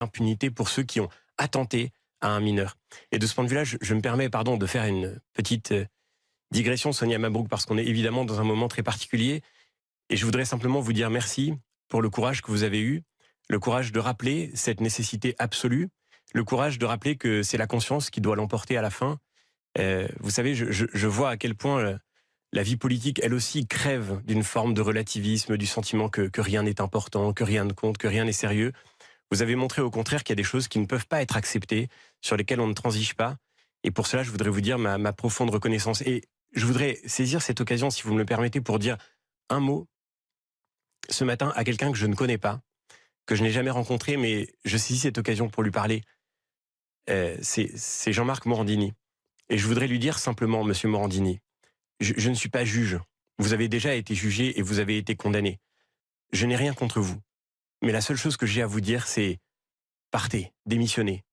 impunité pour ceux qui ont attenté à un mineur. Et de ce point de vue-là, je me permets de faire une petite digression, Sonia Mabrouk, parce qu'on est évidemment dans un moment très particulier. Et je voudrais simplement vous dire merci pour le courage que vous avez eu, le courage de rappeler cette nécessité absolue, le courage de rappeler que c'est la conscience qui doit l'emporter à la fin. Vous savez, je vois à quel point la vie politique, elle aussi, crève d'une forme de relativisme, du sentiment que rien n'est important, que rien ne compte, que rien n'est sérieux. Vous avez montré au contraire qu'il y a des choses qui ne peuvent pas être acceptées, sur lesquelles on ne transige pas. Et pour cela, je voudrais vous dire ma profonde reconnaissance. Et je voudrais saisir cette occasion, si vous me le permettez, pour dire un mot ce matin à quelqu'un que je ne connais pas, que je n'ai jamais rencontré, mais je saisis cette occasion pour lui parler. C'est Jean-Marc Morandini. Et je voudrais lui dire simplement, monsieur Morandini, je ne suis pas juge. Vous avez déjà été jugé et vous avez été condamné. Je n'ai rien contre vous. Mais la seule chose que j'ai à vous dire, c'est partez, démissionnez.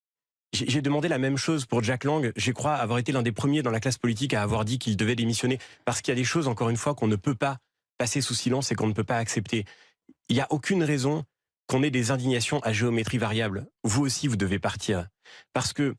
J'ai demandé la même chose pour Jack Lang. Je crois avoir été l'un des premiers dans la classe politique à avoir dit qu'il devait démissionner. Parce qu'il y a des choses, encore une fois, qu'on ne peut pas passer sous silence et qu'on ne peut pas accepter. Il n'y a aucune raison qu'on ait des indignations à géométrie variable. Vous aussi, vous devez partir. Parce que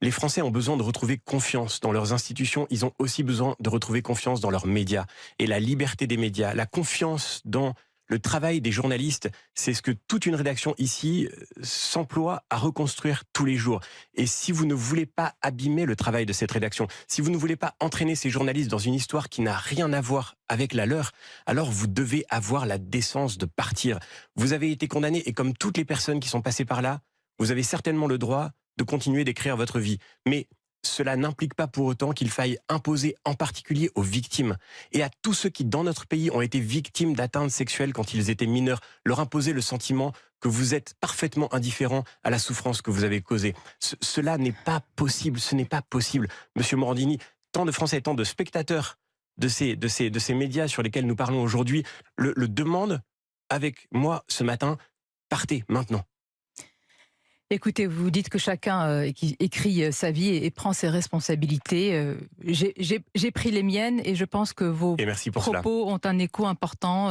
les Français ont besoin de retrouver confiance dans leurs institutions. Ils ont aussi besoin de retrouver confiance dans leurs médias. Et la liberté des médias, la confiance dans le travail des journalistes, c'est ce que toute une rédaction ici s'emploie à reconstruire tous les jours. Et si vous ne voulez pas abîmer le travail de cette rédaction, si vous ne voulez pas entraîner ces journalistes dans une histoire qui n'a rien à voir avec la leur, alors vous devez avoir la décence de partir. Vous avez été condamné et comme toutes les personnes qui sont passées par là, vous avez certainement le droit de continuer d'écrire votre vie. Mais cela n'implique pas pour autant qu'il faille imposer en particulier aux victimes et à tous ceux qui, dans notre pays, ont été victimes d'atteintes sexuelles quand ils étaient mineurs, leur imposer le sentiment que vous êtes parfaitement indifférent à la souffrance que vous avez causée. Cela n'est pas possible, ce n'est pas possible. Monsieur Morandini, tant de Français, tant de spectateurs de ces médias sur lesquels nous parlons aujourd'hui le demandent avec moi ce matin, partez maintenant. Écoutez, vous dites que chacun écrit sa vie et prend ses responsabilités. J'ai pris les miennes et je pense que vos Et merci pour cela. propos ont un écho important